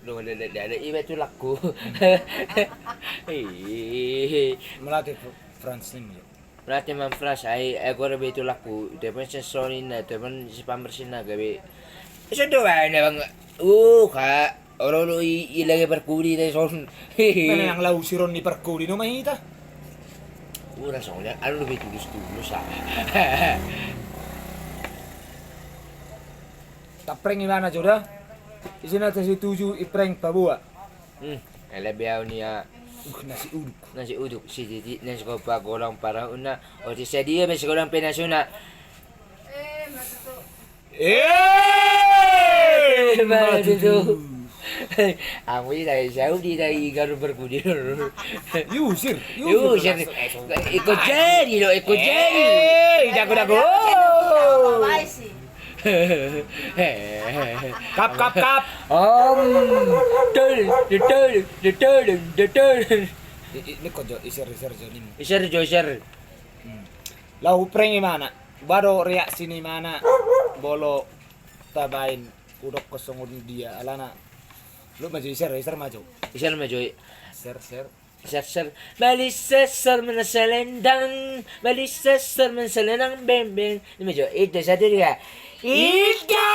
Lu ada iba itu laku. Melatih France nih. Berarti man flash agora be itu laku. Depan sensori na, depan si pambersin na gabi. Isa doa na bang. Kak. Oro ilagay perkuli na son. Mana yang lau siron ni perkuli no mahita. Langsung lihat. Ano lebih tulus ah. Tapreng gimana jodoh? Di sini ada si 7 ipreng babua. Alabiao niya. Nasi uduk. Nasi uduk si Titi nasi ko pa gorong para una. O si sa dia may sigurang pinasuna. Matuto. Ang wala tayo sa udi tayo igaro berkudi. Yusir. Ikut jadi lo, ikut jadi. Dago. Kap. Ini kok isir nih. Isir. Lau preng gimana? Baru reaksi nih mana? Bolo tabain udok kosong dia alana. Lu maju isir maju. Isir maju. Ser. Ser. Balik sesar menaselendang. Balik sesar menaselendang beng. Ini maju. Itu satu dia. Ika!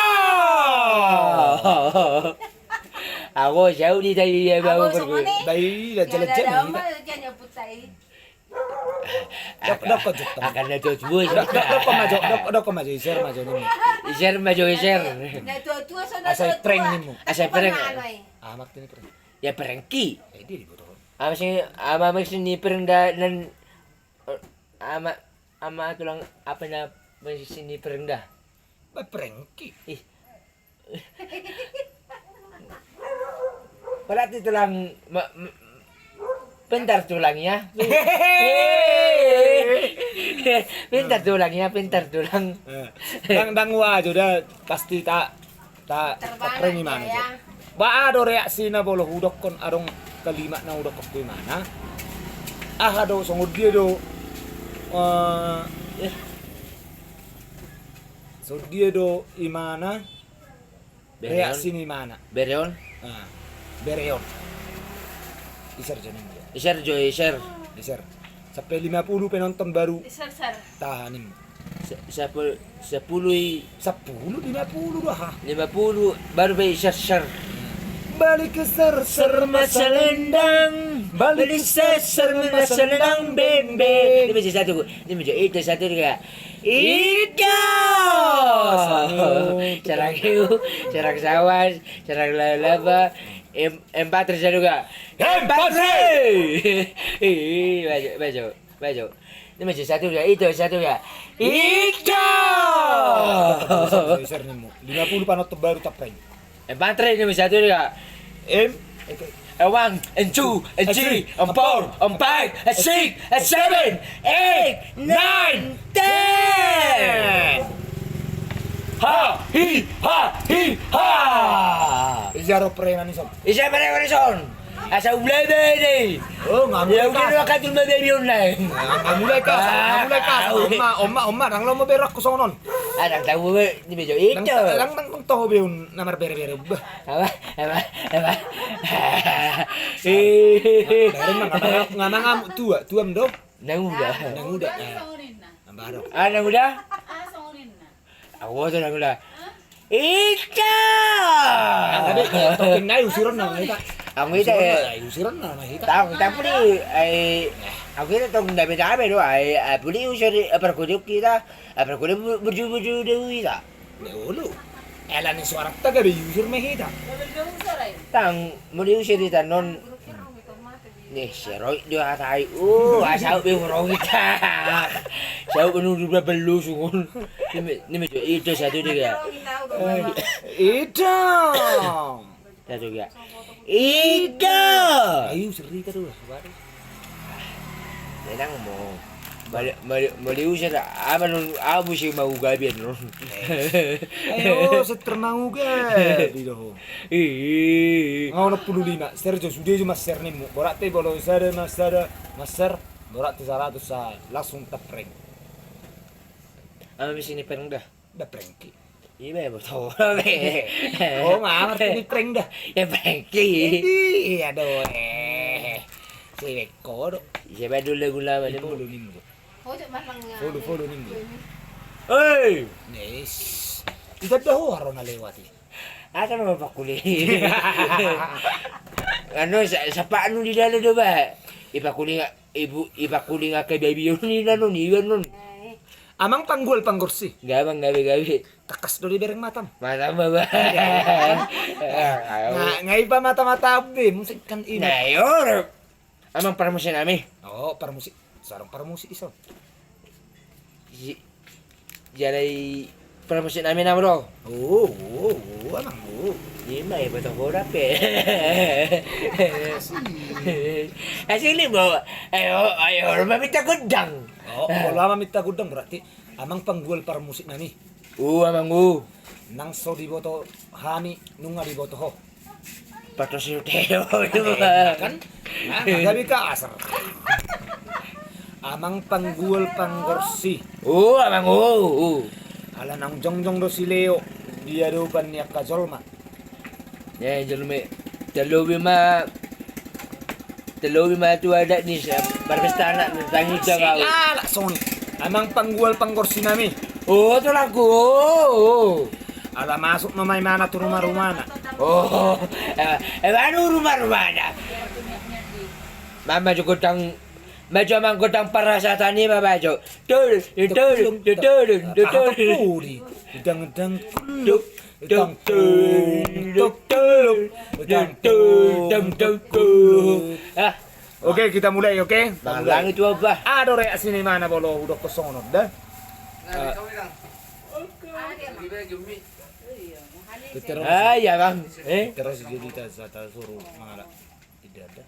Ako jauh di tayo bago pergi. Bayi leje-leje nih. Dok kok Akan na to bus. Dok kok maju isir maju nih. Isir maju. Asai preng nih mu. Asal pereng. Amak ini preng. Ya perengki. Dia dibodoh. Ama sini pereng dah nan ama tulang apa na sini pereng dah. Prengki. Berarti tulang pintar tulangnya. Pintar tulang. Dang wa joda pasti tak preng gimana jo. Ba ado reaksi na bolo udok kon arong kelima na udok ke mana. Ado songod dia do. So dia do imana reaksi ni mana? Bereon. Bereon. Isar janin dia. Isar. Sampai 50 penonton baru. Isar. Tahanin. 10 10 50 dah. 50 baru be isar. Balik ke ser Masalendang. Balik sesar masalendang bembe. Ini macam satu. Ini macam itu satu juga. Ika! Carang hiu, carang sawas, carang laba, empat juga. Empat! Baju. Ini macam satu juga, itu satu juga. Ika! Isar nih mu. 50 penonton baru tapreng. Empat ini macam satu juga. One and two and three and four and five and six and seven, 8, 9, 10. Ha! Ijaro prengan ni sob. Isa pa rin son. Asa ulay ni. Oh, ngamulai Yung ginawa ka tulad na yun na. Ngamulai ka. Oma, nang lo mo berak ko sonon. Ang tawo ni medyo ito. Lang taho beun namar bere-bere. Apa? Dari ngamang tua mdo. Nang udah. Ambaro. Nang udah? Ako to nang udah. Ika! Tapi tokin na usiron na kita. Ang ita usiron na kita. Tapi ang kita tong dami do ay puli usir perkuduk kita. Perkuduk buju dewi kita. Ulu. Ela ni suara taga be usir mahita. Tang muli usir kita non nih seroi dia hatai. Asal be urong kita. Saya penuh juga belu sungun. Ini macam itu satu juga. Itu. Satu juga. Ika. Ayo cerita dulu. Tenang mo. Mali usir apa nun abu sih mau gabian nun. Ayo setermau ga. Dido. Ngono 15. Sergio sudah cuma serne mu. Borak te bolo sare master. Borak te 100 langsung tapreng. Ama sini pereng dah. Da prengki. Iya betul. Oh, ngerti ni prank dah. Ya pranky. Iya aduh. Si Beko do. Siapa dulu gula mana? Follow minggu. Hỗ trợ mặt bằng Follow minggu. Hei, Yes. Ito daw haro na lewati. asa naman pakuli? Ano sa paano nila do ba? Ipakuli nga kay baby yun nila nun, iwan nun. Amang panggol panggorsi. Gabang gabi. Takas do di bereng matam. Matama ba? Ngay pa mata-mata abdi, musik kan ina. Nah, yun. Amang promotion namin. Oh, para musik. Sarang para musik iso. Jalay promotion namin na bro. Amang oh. Di may batang kurap eh. Asili mo, ayo, mamita gudang. Oh, wala mamita gudang berarti amang panggol para musik nani. Amang Nang so di boto hani nunga di boto ho. patrocinio Teo. Kan? Magabi ka asar. Amang panggul panggorsi. Amang Ala nang jongjong do si Leo. Dia do ban niya kajolma. Ya, Jalubi ma tu ada ni sa pesta anak tangi jaga. Ala son. Amang panggul panggorsi nami. Tu lagu. Ala masuk na may mana tu rumah-rumah na. Ano rumah-rumahnya? Mama juga tang Maju amang godang parasatan ni mabaju. Dang Oke, kita mulai, oke? Bang itu apa? Ada reaksi ni mana bolo udah kesonot dah. Ya bang. Terus jadi kita suruh mana tidak ada.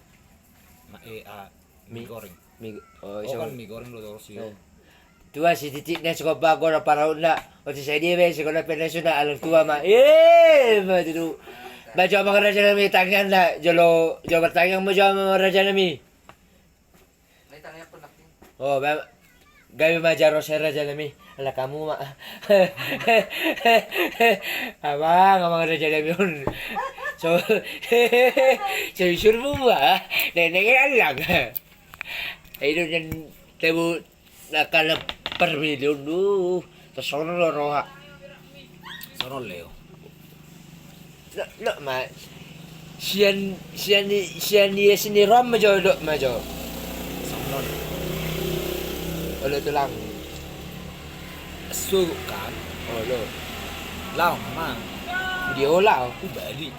Mie goreng. Kan mie goreng lo terus yo. Tua si titik na suka bago na para una. O si sa dia be sekolah penasuna alam tua ma. Madu. Baca mga raja nami tangan na jolo bertangan mo jolo mga raja nami. May tangyak po nakin. Gabi majaro sa raja nami. Ala kamu ma. Abang mga raja nami yun. So sure mo ba? Nenengin lang. Ayun yan tayo nakala permilyon do. Tapos sono roha. Sono Leo. No ma. Sian ni sini rom majo. Sono. Olo tulang. Suruh kan. Olo. Lau memang. Dia olah. Ubali.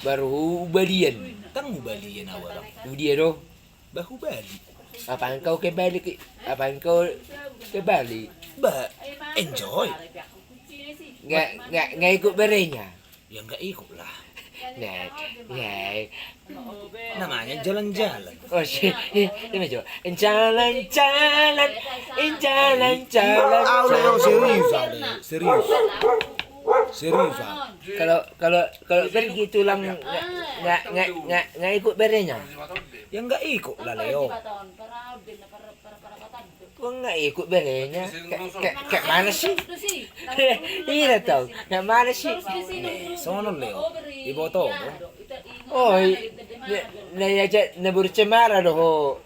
Baru ubalian. Tang ubali yan awal. Dia do. Bahu bali. Apaan kau ke Bali? Apaan kau ke Bali? Enjoy. Nggak ikut berenya. Ya enggak ikut lah. Nggak. Namanya jalan-jalan. Oh sih, ini macam jalan-jalan. Leo serius. Kalau pergi tulang nggak ikut berenya. Ya enggak ikut lah Leo. Kok nggak ikut berenya? Kayak mana sih? Iya tahu. Kayak mana sih? Sono Leo. Iboto. Oh, na bercemara doh.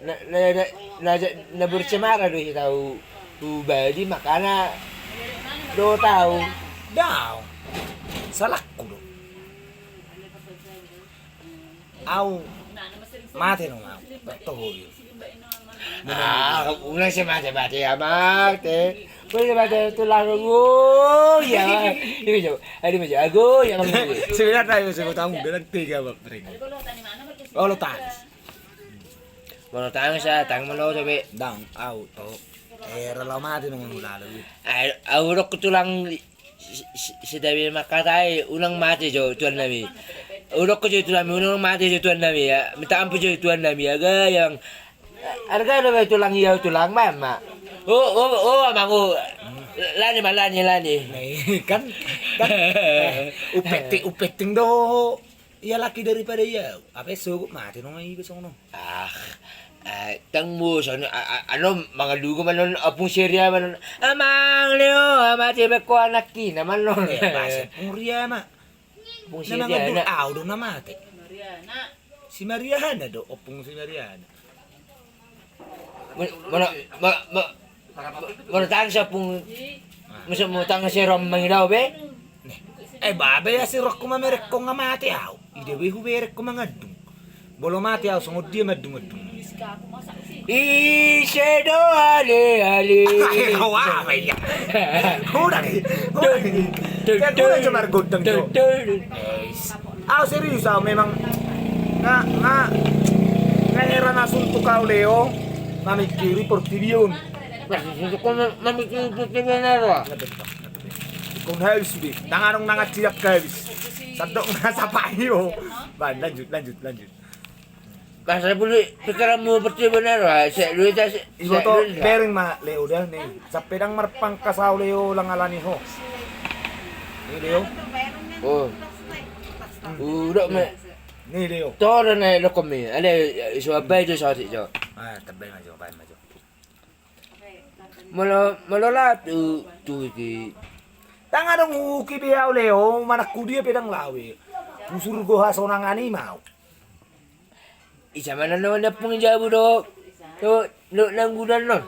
Na bercemara doh tahu. Bali makana do tahu. Daw. Salakku do. Au. Mati no mau. Betul. Ulang si mati amak teh. Boleh mati tulang ya. Ini macam aku ya bang. Sebenarnya saya tahu dan tiga bab ring. Oh lo tangis. Mau tangis sa tang malo sabi. Dang au to. Rela mati nung lalu. Aku rok tulang si David makatai ulang mati jo tuan nabi. Urok ko jo tulang ulang mati jo tuan nabi ya. Minta ampun jo tuan nabi aga yang harga na tulang iya tulang mama. Amang lani. Kan upeting do. Iya laki daripada ya. Apa suku mati nung ay besok no. tang mo sa ano mga lugo man nun apong serya man nun. Amang Leo, amati ba ko anak ki naman nun. Base Maria ma. Apong Na serya mga na. duaw do namate. Si Mariana do opong si Mariana. Mana tang sa pong masa mo tang si Rom mangilaw be? Babe ya si Rocco mamerek ko nga mati aw. Ide we huberek ko mga dung. Bolo mati aw sungod dia madung-madung. Shadow ali. Ay, kawa may ya. Hura ki. Kaya cuma godang to. Serius aw memang nga era na suntuk kau Leo. Mamikiri portirion. Kung mamikiri na ro. Kung habis di, tanganong nangatsiyak ka habis. Sadok na sa payo. Ban, lanjut. Kasi puli pikiran mo bertiba na ro. Sa luita Ibo to, bering ma Leo dah nih. Sa pedang marpang kasaw Leo lang alani ho. Ni Leo. Oh. Udah me. Ni Leo. Toro na lo kami. Ale iso abay do sa jo. Tabay majo. Malola tu ki. Tanganong uki biyaw Leo, manakku dia pedang lawe. Pusur go hasonang animau. Isa man naman na pong jabo do. Do nang gudan non.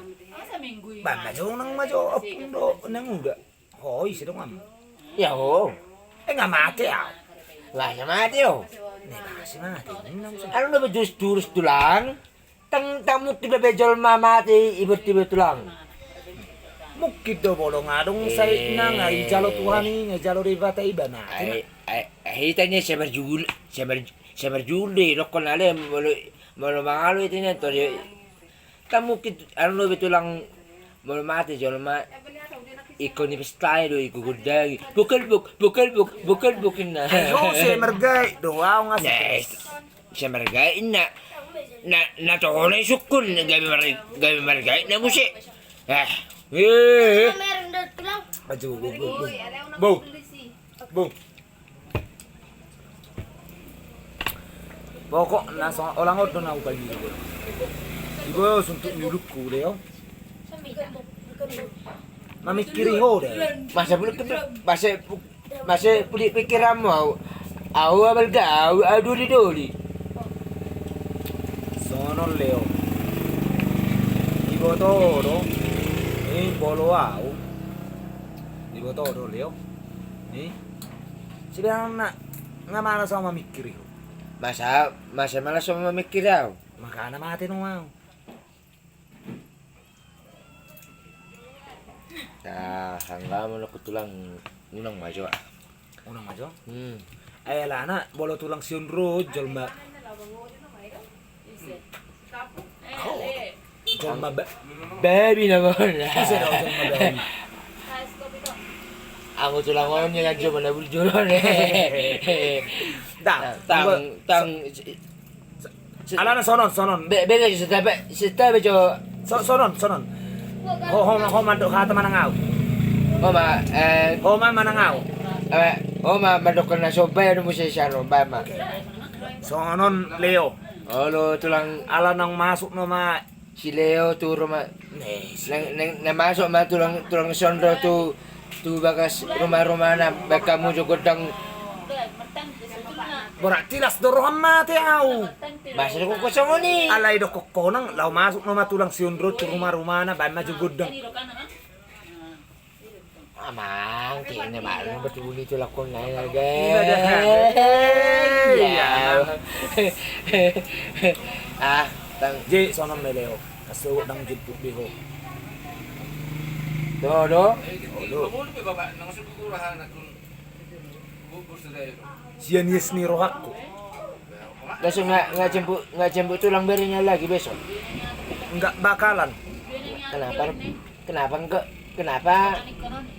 Ban majo nang majo opun do nang uda. Hoy sidong am. Ya ho. Nga mati aw. Wah sama yo. Masih mati. Ano na ba durus tulang? Tang tiba bejol mamati iba-tiba tulang. Mukid do bolong adong say na nga ijalo tuhani nga jalo ribata iba na. Hita niya siya berjuli lokon ale malo mangalo ito niya to. Tamukid ano na ba tulang malo mati jol ma iko ni pestay do iko gudang. Bukal na. Jose mergay do aw nga Siya maragay na to na sukun gabi maragay na musi. Meron daw tulang. Maju Bung. Pokok nasa orang do na ubal ni. Ibo suntuk nyulukku Leo. Mamikiri ho deh. Masa puli pikiran mo au abal ga au duli. Sono Leo. Ibo to do. Bolo au. Ibo to do Leo. Ni. Silang na nga mana sama mamikiri ho. Masa malas sama mikir daw. Makana mati no mau. Hangga mo na kutulang unang majo. Unang majo? Ay ala na bolo tulang siun road jolma. Jolma Baby naman. Isa daw jolma baby. Ang tulangon niya nga jom na buljuron Tang Ala na sonon. Bega sa tabi jo. Sonon. Ho mandok hata manangaw. Ho manangaw. Madok na sobay ano mo siya no ba ma. Sonon Leo. Olo tulang Ala nang masuk no ma si Leo turo ma. Na masuk ma tulang sondro tu bagas rumah na baka mo jo godang borak tilas dorohan mati au. basa ko kosong ni. Alay do kokonang law masuk no ma tulang siun road tu rumah na ba maju godang. Amang kini malu betul itu lakon na tang Je sonon me Leo. Kaso dang jipuk biho. do. Sian yes ni rohakku. Besok nggak jemput tulang berinya lagi besok. Enggak bakalan. Kenapa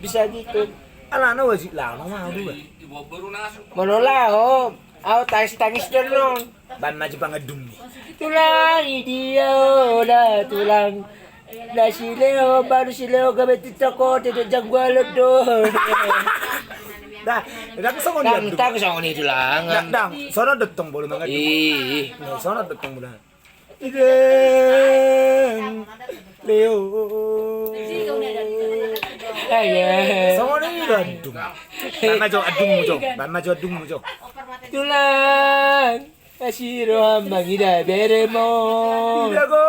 bisa gitu? Ala na wajib lah no mau dua. Menolak oh tangis dong. Ban maju pangedum nih. Tulang dia tulang. Na si Leo baru si Leo gabe titoko tidak jangwalot do. Dang songon dia. Tang songon itu lang. Dang, sono detong bolu mangga. Ih. Sono detong bolu. ideng Leo. Sama ni adung. Ban maju adungmu jo. Ban maju adungmu jo. Tulang Ashiro mangida beremo. Tidak go.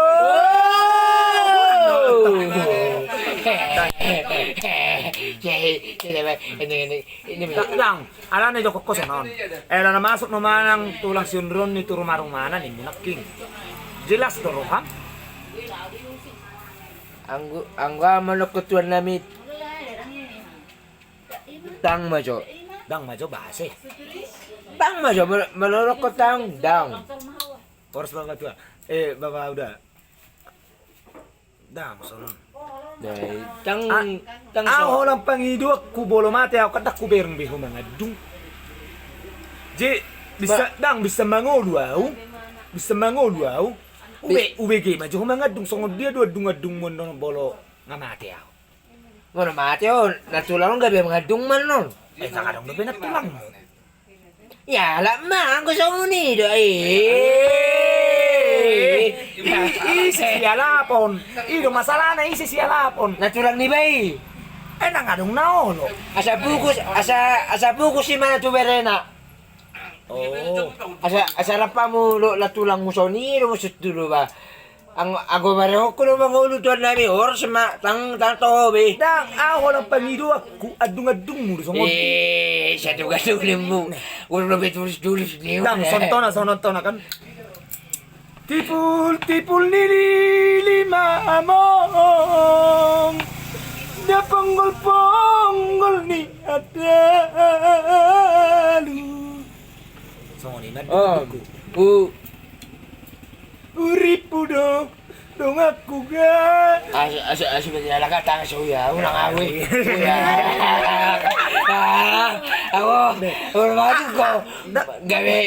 Lang, ala na joko ko sa noon. Na namasok naman ang tulang sinron ni rumah-rumahan ni Munaking. Jelas to roham. Angga malokotuan namit. Tang majo. Dang majo base. Tang majo malokotang dang. Poros banget tuh. Baba udah. Dang sonon. Dai tang Ako lang pangido aku bolo mate ako kada ku bereng beho mga dung. Je bisa mangolu au. Bisa mangolu au. Ube maju mga dung songod dia dua dung mo no bolo ngamate au. Ngono mate o natulang gabi mga dung man non. Nakadong dobe na tulang mo. Ya lah mang ko sa unido Isi sialapon. Ido masalah na isi sialapon. Natulang ni bay. Nangadong naolo. Asa bukus si mana tu berena. Oh. Asa rapa mo latulang mo sa unido mo dulu ba. Ang ako bareho ko no mangulo tuan nami or sama tang tobe. Dang ako lang pangido aku adung-adung mo sa ngod. Siya tu gadulim mo. Ulo betulis ni. Dang sonton na kan. Tipul nililima among na ponggol ni adalu. So ni Oh, uripu dong aku ga. Asa menjala kata suya, ulang awe. Ako mati ko. Gawe.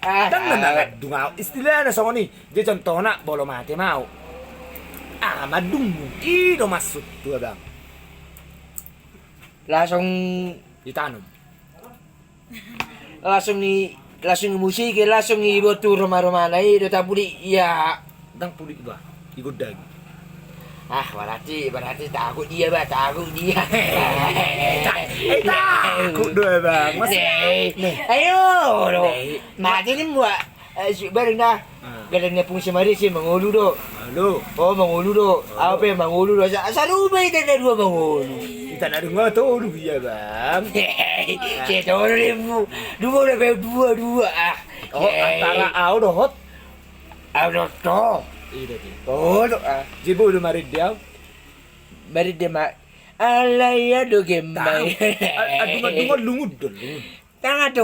Dang na dungaw. Istilah na sa ni. Di contoh na bolo mati mau. Madung mo. Ido masuk tuh bang. Langsung musik, langsung ibu tu rumah-rumah lain, tapi ya. Dang puli ba. Igod dag. Berarti takut dia. Takut dua bang. Ayo, mati ni buat. Barang dah. Galang na pung si Maris si mangulu do. Halo. Oh, mangulu do. Apa yang mangulu do? Sa rumah ita na dua mangulu. Kita na rin nga to, ya bang. Saya tahu rin mo. Dua. Oh, antara ako dohot. Ano to? Ida di. Oh, Jibo do marid dia. Bari de ma. Alaya do gembay. Adungan lungud do. Tanga to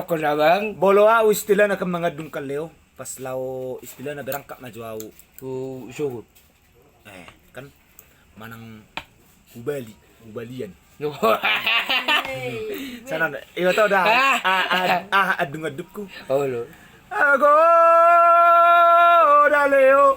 ko na bang. Bolo istila na kang mga dungkaleo. Paslaw istila na berangkak na juaw. Sugot. Kan manang ubalian. Sana na. Iyo to dah. Adungaduk ko. Oh lo. Ako daleo.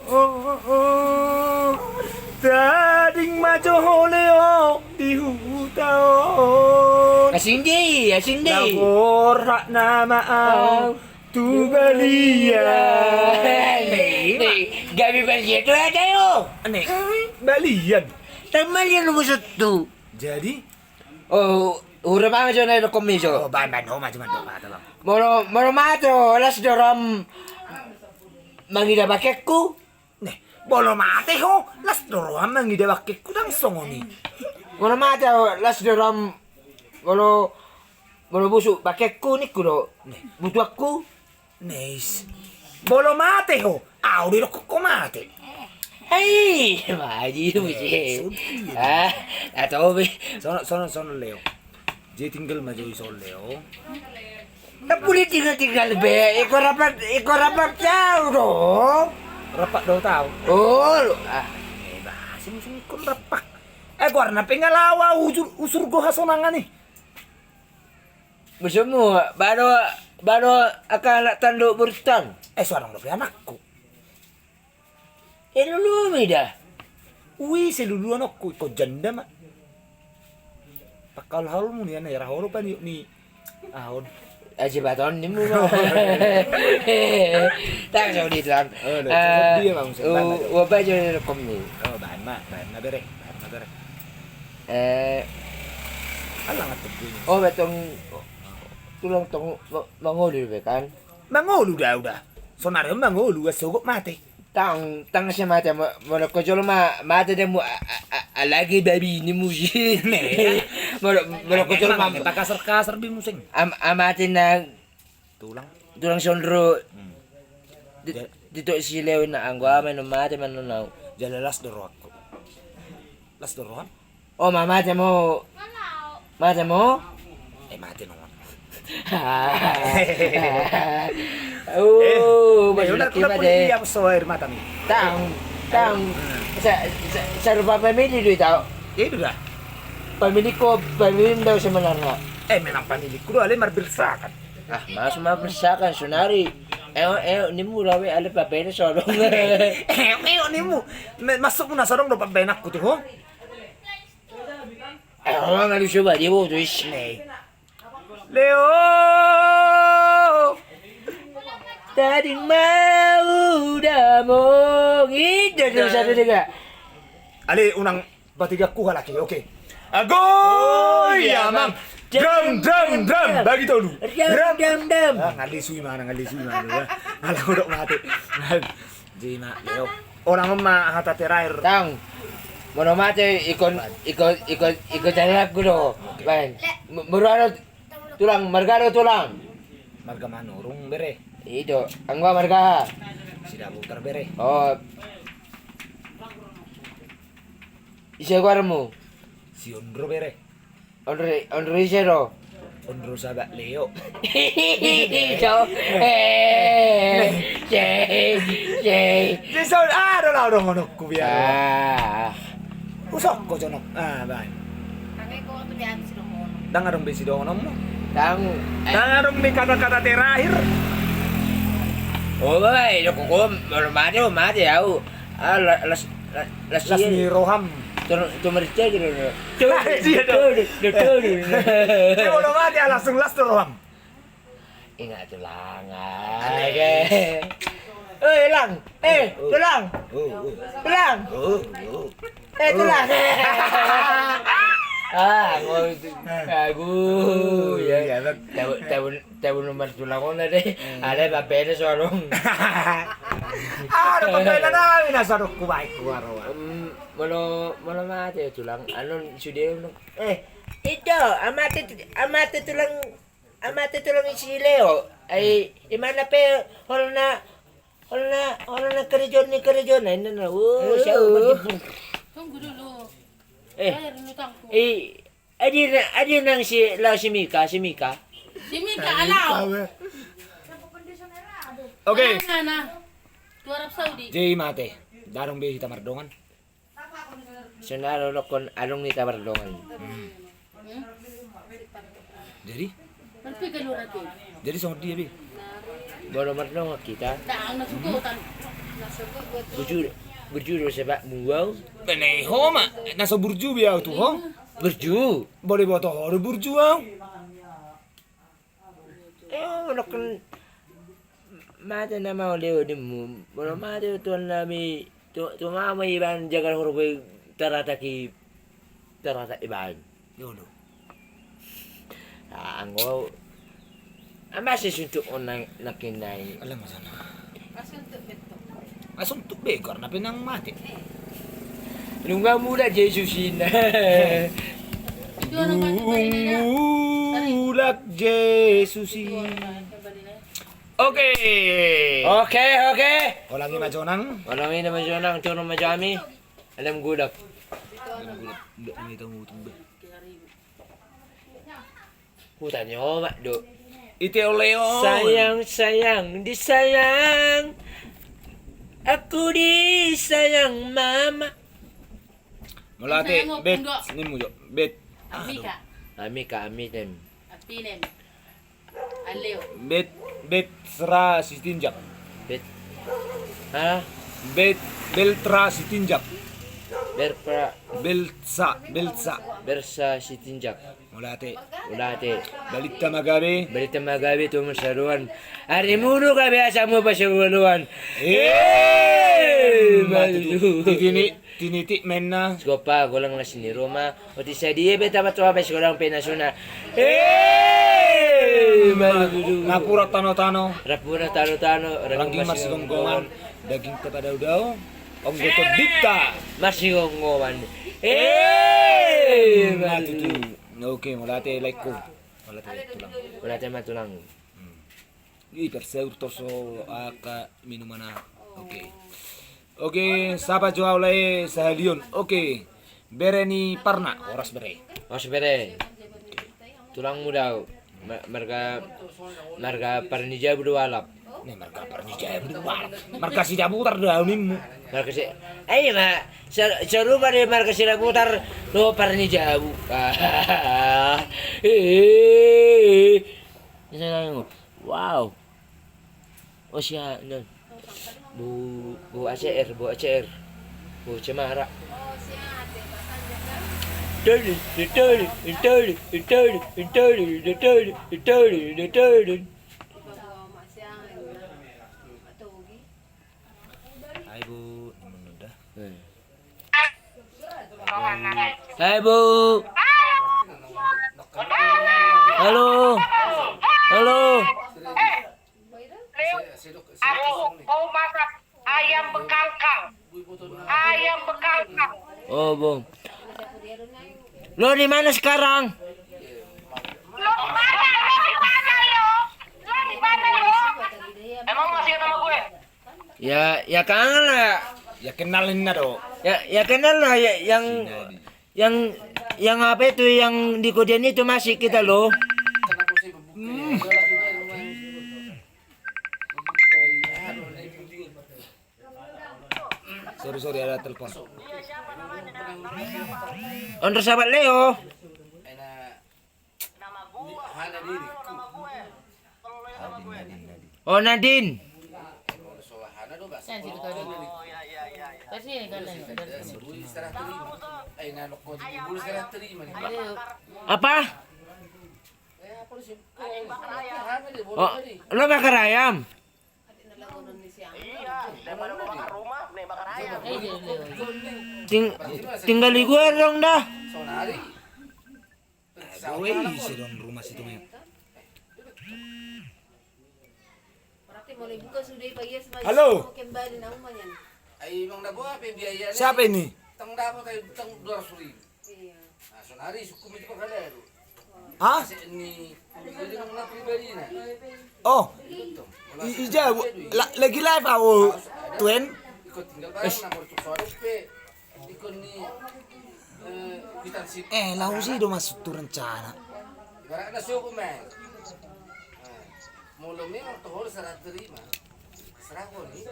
Tading majo leo di hutaon. Asindi. Naborak nama ang tubalian. Gabi ba siya? Ito ada yo. Aneh, balian. Tamal yan lumusot to. Jadi? Oh, ura pa nga na komisyo. Ban, maju mata bang. Moro mato, alas doram mangida bakekku. Nih, bolo mate ho, las doram mangida bakekku dang songoni. Moro mato, alas doram moro busuk bakekku ni kudo. Butuh aku. Nice. Bolo mate ho, di rokok mate. Hei, maji sih. Atau be. Sono Leo. Jadi tinggal maju iso Leo. Tak boleh tinggal be. Ikut rapat jauh dong. Rapak do tahu. Oh, Sing ikut rapak. Warna pengalawa usur go hasonangan nih. Bersemu baru akan tanduk bertang. Seorang lebih anakku. Dulu mida. Selulu anakku ikut janda mak. Pakal hal mu ni ana ya holo pan ni ahon. aja baton ni mo. Tak sa ulit lang. Wala dyan na kom ni. Bahan na bere. Alang at pagkunin. Betong tulang tong manguli ba kan? Mangulu udah. Sonaryo mangulu asugok mati. Tang siya mata mo ko jolo mata de mo alagi babi ni mo si. Mo ko jolo kita kasar bimusing. Amati na Tulang sondro. Dito si Leo na angwa man mate man no. Jala las doro ako. Las doroan? Mamate mo. Mate mo? Mati naman. Malaki ba de? Iya so air mata mi. Tang. Sa rupa pamilya dito tao. Itu dah. Pamilya daw sa Malarna. Memang pamilya ko ale marbilsakan. Mas mapersakan sunari. Ni mo rawi ale papel solong. Ni mo. Masuk mo na sarong do pabenak ko to. Nga luso ba? Di mo to is. Leo! Tading mauda mo. Ito sa diga. Ali unang batiga ku halaki. Okay. Agoy! Yamang! Drum! Bagi tolu. Drum. Ngali suy mana. Alam ko dok mati. Di ma Leo. Orang ma hata terakhir. Tang. Mono mate ikon jalak gulo. Bain. Murano tulang margaro tulang. Marga manurung bere. Ito, angwa marga. Sida putar bere. Isa ko mo. Si Ondro bere. Onre isero. Ondro sabak Leo. So, Jason, do ngono ku biar. Usok ko jonok. Bye. Kami ko ito di atas lumon. Dangarong besi do ngono mo. Tang, may kata-kata terakhir. Oy, ko mate au. Las ni Roham. Tumerce gitu. Dia udah mati langsung las tuh Roham. Ingat tulang. Lang. Tulang. Tulang. Tulang. Ya. Tahu nomor tulang ko na deh. Ada papel solong. Pagkailan na nasa ko ba ko araw. Mono mate tulang. Anon sudah ito amate tulang si Leo. Ay imana pe holna kerja na na. Siya Tunggu dulu. Lutang ko. Adi nang si Mika. Si Mika alaw. Okay. Na. Tu Arab Saudi. Jay mate. Darong be hita mardongan. Sunaro lokon along ni tabardongan. Jadi? Malpi ka lurat ko. Jadi sama dia be. Bolo mardongan kita. Daang nasugutan. Berjuru sebab muaw. Beneho ma. Nasa burju biya tu ho. Berju. Boleh bawa toh burju aw. Lokon mate na mau Leo di mu. Bolo mate tuan nami tu mama iban jaga huruf terata iban. Yolo. Anggo masih suntuk onang nakinay. Alam mo sana. Asunto beto. Asuntuk be karena penang mati. Nungga mula Jesusin. Itu orang macam Ulak Jesusin. Oke. Ulangi majonang. Walang ini majonang turun majami. Alam gudak. Enggak ini tahu tumbe. Hutannya mak do. Ite Leo. Sayang, disayang. Aku disayang mama. Mulate Sayang mo, bet pundo. ni mo yo. Bet. Mika. Amitem. Apinem. Aleo. Bet sera si tinjak. Bet. Ha? Bet beltra si tinjak. Bersa Belsa. bersa si tinjak. Mulate. Ulate. Balita magabi. Balita magabi tu masaruan. Hari mulu ka biasa mo pa sa uluan. Tinitik men na. Skopa, gulang na sini Roma. O ti sa diye beta ba tuwa ba gulang penasuna. Napura tano-tano. Rapuna tano-tano. Rangging mas gonggongan. Daging kepada daw. Ang goto dita. Masih gonggongan. Matutu. Oke, mulate like ko. Mulate like tulang. Ulate matulang. Perseur torso aka minuman na. Oke. Oke, sapa jual lay sa Leon. Oke. Bere ni Parna, oras bere. Oh sebere. Tulang muda. Marga parnija berwalap. Nih marga Parnija berdua. Marga si putar daun nimu. Marga si. Seru pada marga si putar lo parnija bu. Wow. Oh siya non. Bu ACR. Bu Cemara. Hai Bu, ini udah. Hai Bu. Halo. Halo. Aku mau masak ayam bekangkang. Ayam bekangkang. Oh, Bung. Lo di mana sekarang? Lo di mana lo? Lo di mana lo? Emang masih sama gue? Ya kangen lah. Ya kenalin na do. Ya kenal lah yang apa itu yang di Kodian itu masih kita loh. Sorry ada telepon. Untuk sahabat Leo. Oh Nadine. Saan situ kau dulu? Kasi ni kan lang. Apa? Oh, lo bakar ayam? Tinggal di gua dong dah. Wei si don rumah situ men. Halo. Ay, mang nabo apa biaya ni? Siapa ini? Tang dapat tayo tang 200,000. Iya. Ah, sonari sukum itu kada do. Hah? Kasi ni jadi nang na pribadi na. Oh. Ija lagi live aku. Tuen. Ikut tinggal barang na mo sore pe. Ikut ni bitan sip. Lau sih do masuk tuh rencana. Ibarat na suko man. Mula memang tohol serah terima. Serah ko ni.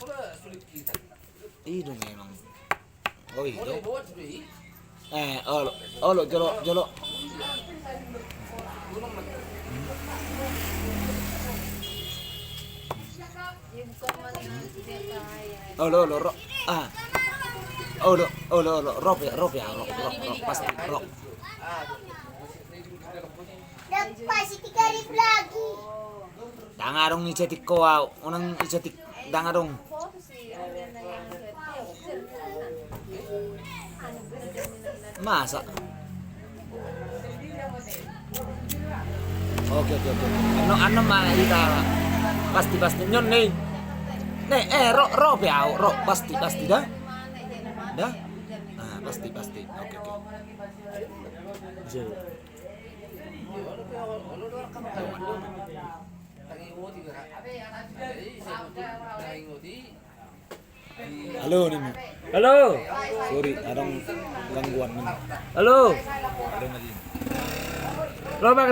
Pula sulit kita. Itu memang. Oh iya. Boleh buat sih. Jolo. Rob pasti rob. Dapat si 3.000 lagi. Dangarong icetik ko unang icetik dangarong. Masa? Oke. Ano mah ita pasti nyon nih. Ro pasti dah. Dah? Ah, pasti. Oke. Halo nih. Halo. Sorry, ada gangguan nih. Halo. Ada lagi. Lo bakar